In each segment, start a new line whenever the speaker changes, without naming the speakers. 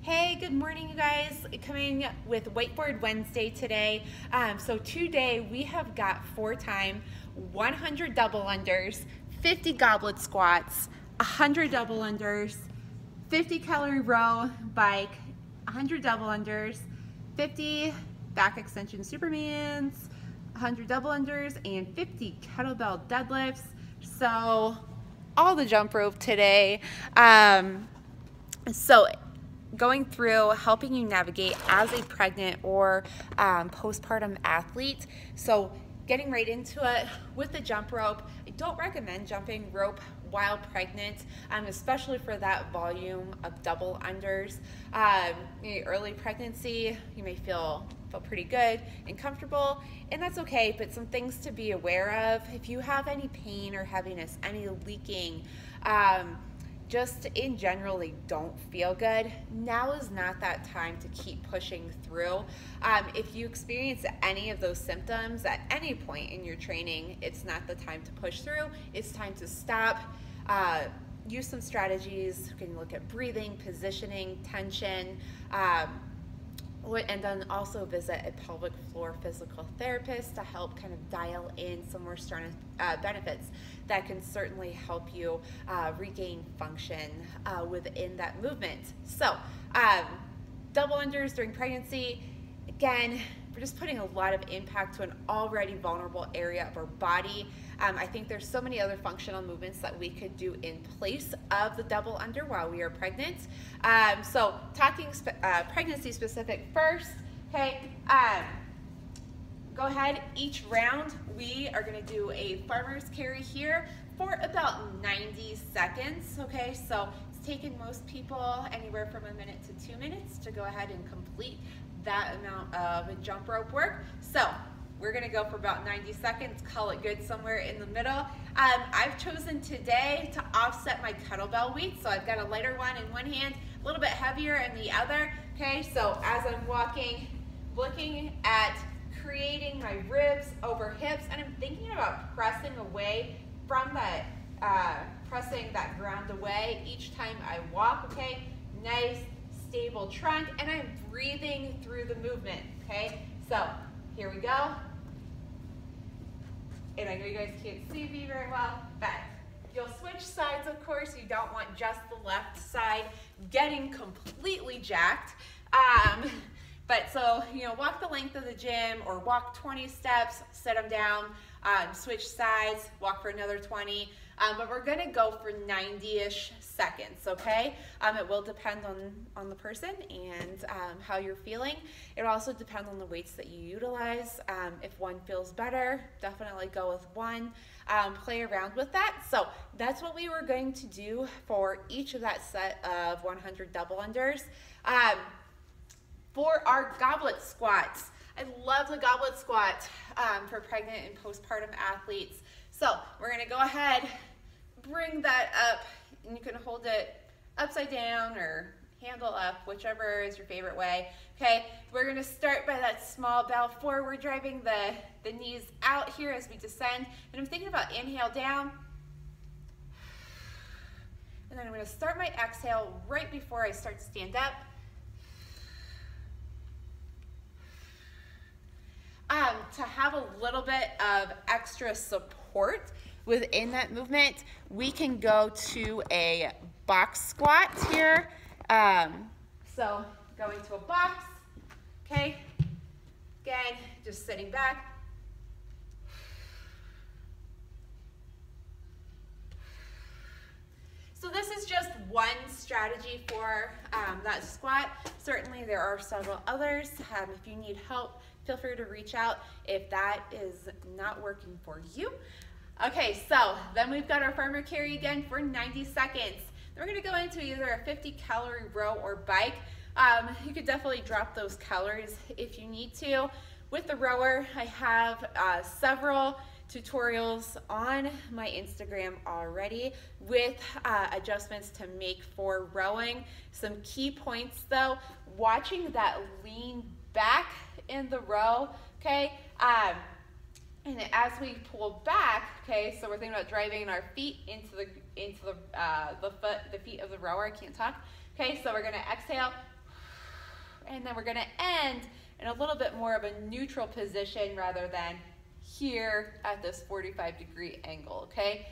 Hey, good morning, you guys. Coming with Whiteboard Wednesday today. So today we have got 4-time 100 double unders, 50 goblet squats, 100 double unders, 50 calorie row bike, 100 double unders, 50 back extension supermans, 100 double unders, and 50 kettlebell deadlifts. So all the jump rope today. So going through helping you navigate as a pregnant or postpartum athlete. So getting right into it with the jump rope. I don't recommend jumping rope while pregnant, especially for that volume of double unders. Early pregnancy, you may feel pretty good and comfortable, and that's okay, but some things to be aware of. If you have any pain or heaviness, any leaking, just in generally don't feel good, now is not that time to keep pushing through. If you experience any of those symptoms at any point in your training, it's not the time to push through. It's time to stop. Use some strategies. You can look at breathing, positioning, tension, and then also visit a pelvic floor physical therapist to help kind of dial in some more benefits that can certainly help you regain function within that movement. So double unders during pregnancy, again, we're just putting a lot of impact to an already vulnerable area of our body. I think there's so many other functional movements that we could do in place of the double under while we are pregnant. So talking pregnancy specific first, okay, go ahead, each round we are gonna do a farmer's carry here for about 90 seconds, okay? So it's taken most people anywhere from 1 minute to 2 minutes to go ahead and complete that amount of jump rope work. So we're gonna go for about 90 seconds, call it good somewhere in the middle. I've chosen today to offset my kettlebell weight, so I've got a lighter one in one hand, a little bit heavier in the other, okay? So as I'm walking, looking at creating my ribs over hips, and I'm thinking about pressing away from that, pressing that ground away each time I walk, okay? Nice, stable trunk, and I'm breathing through the movement, okay? So here we go. And I know you guys can't see me very well, but you'll switch sides, of course. You don't want just the left side getting completely jacked. But so, walk the length of the gym or walk 20 steps, sit them down, switch sides, walk for another 20. But we're gonna go for 90-ish seconds, okay? It will depend on the person and how you're feeling. It will also depend on the weights that you utilize. If one feels better, definitely go with one. Play around with that. So that's what we were going to do for each of that set of 100 double unders. For our goblet squats, I love the goblet squat for pregnant and postpartum athletes. So we're gonna go ahead, bring that up, and you can hold it upside down or handle up, whichever is your favorite way. Okay, we're gonna start by that small bow forward, driving the knees out here as we descend. And I'm thinking about inhale down. And then I'm gonna start my exhale right before I start to stand up. To have a little bit of extra support within that movement, we can go to a box squat here. So going to a box, okay? Again, just sitting back. So this is just one strategy for that squat. Certainly there are several others. If you need help, feel free to reach out if that is not working for you. Okay, so then we've got our farmer carry again for 90 seconds. Then we're gonna go into either a 50 calorie row or bike. You could definitely drop those calories if you need to. With the rower, I have several tutorials on my Instagram already with adjustments to make for rowing. Some key points though, watching that lean back in the row, okay? And as we pull back, okay, so we're thinking about driving our feet into the feet of the rower. I can't talk. Okay, so we're gonna exhale, and then we're gonna end in a little bit more of a neutral position rather than here at this 45-degree angle, okay?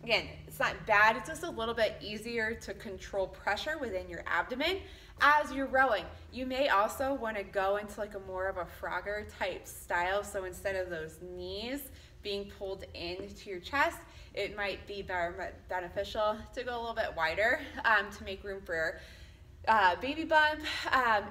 Again, it's not bad, it's just a little bit easier to control pressure within your abdomen as you're rowing. You may also want to go into like a more of a Frogger type style, so instead of those knees being pulled into your chest, it might be beneficial to go a little bit wider to make room for baby bump.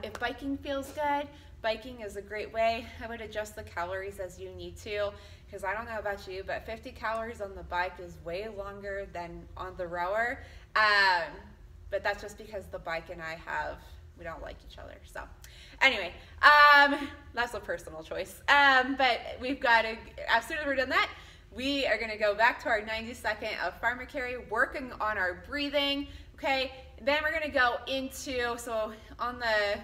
If biking feels good, biking is a great way. I would adjust the calories as you need to, because I don't know about you, but 50 calories on the bike is way longer than on the rower. But that's just because the bike and we don't like each other. So anyway, that's a personal choice. But we've got to, as soon as we're done that, we are gonna go back to our 90-second of farmer carry, working on our breathing, okay? Then we're gonna go into, so on the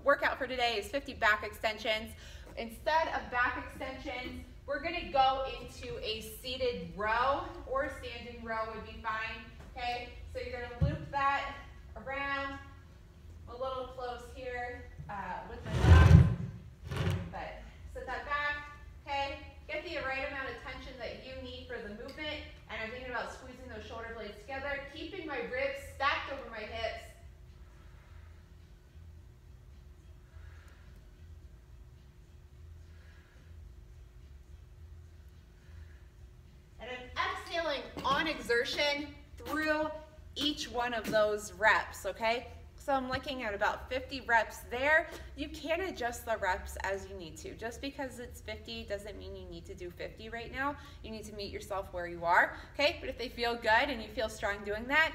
workout for today is 50 back extensions. Instead of back extensions, we're gonna go into a seated row, or standing row would be fine, okay? So you're gonna loop that around, a little close here with the back, but set that back, okay? Get the right amount of tension that you need for the movement, and I'm thinking about squeezing those shoulder blades together, keeping my ribs stacked over my hips. And I'm exhaling on exertion through each one of those reps, okay? So I'm looking at about 50 reps there. You can adjust the reps as you need to. Just because it's 50 doesn't mean you need to do 50 right now. You need to meet yourself where you are, okay? But if they feel good and you feel strong doing that,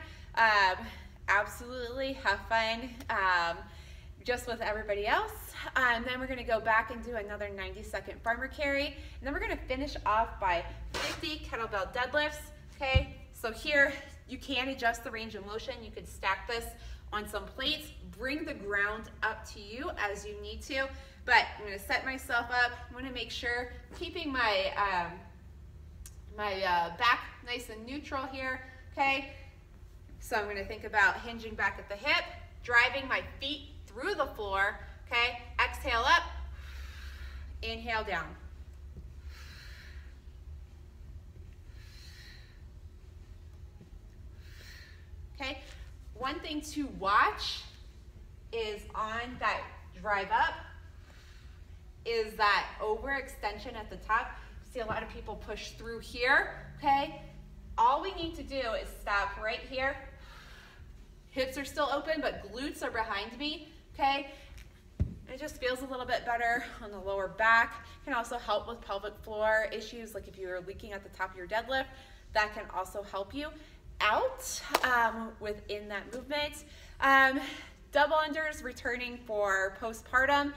absolutely have fun just with everybody else. Then we're gonna go back and do another 90-second farmer carry. And then we're gonna finish off by 50 kettlebell deadlifts, okay? So here, you can adjust the range of motion. You could stack this on some plates, bring the ground up to you as you need to, but I'm gonna set myself up. I'm gonna make sure, keeping my, back nice and neutral here, okay? So I'm gonna think about hinging back at the hip, driving my feet through the floor, okay? Exhale up, inhale down. Okay? One thing to watch is on that drive up is that overextension at the top. See a lot of people push through here, okay? All we need to do is stop right here. Hips are still open, but glutes are behind me, okay? It just feels a little bit better on the lower back. Can also help with pelvic floor issues, like if you're leaking at the top of your deadlift, that can also help you out within that movement. Double unders returning for postpartum.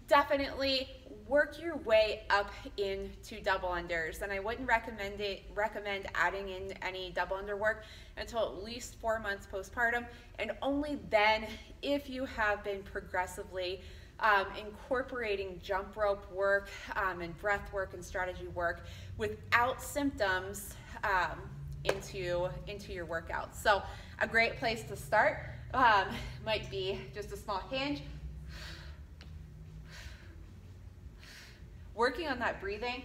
Definitely work your way up into double unders, and I wouldn't recommend adding in any double under work until at least 4 months postpartum, and only then if you have been progressively incorporating jump rope work and breath work and strategy work without symptoms into your workouts. So a great place to start might be just a small hinge. Working on that breathing.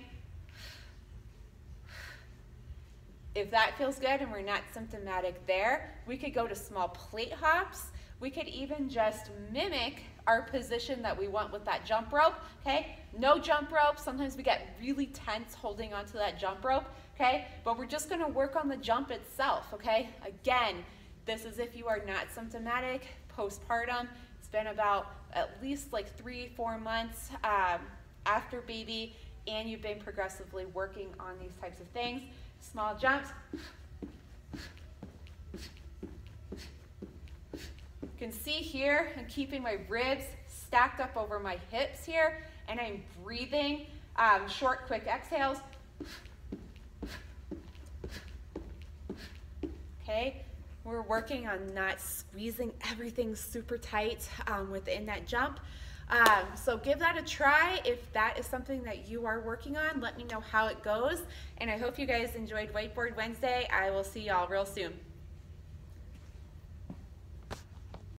If that feels good and we're not symptomatic there, we could go to small plate hops. We could even just mimic our position that we want with that jump rope, okay? No jump rope. Sometimes we get really tense holding onto that jump rope, okay? But we're just gonna work on the jump itself, okay? Again, this is if you are not symptomatic, postpartum. It's been about at least like 3-4 months after baby, and you've been progressively working on these types of things. Small jumps. You can see here, I'm keeping my ribs stacked up over my hips here, and I'm breathing, short, quick exhales. Okay, we're working on not squeezing everything super tight within that jump. So give that a try. If that is something that you are working on, let me know how it goes. And I hope you guys enjoyed Whiteboard Wednesday. I will see y'all real soon.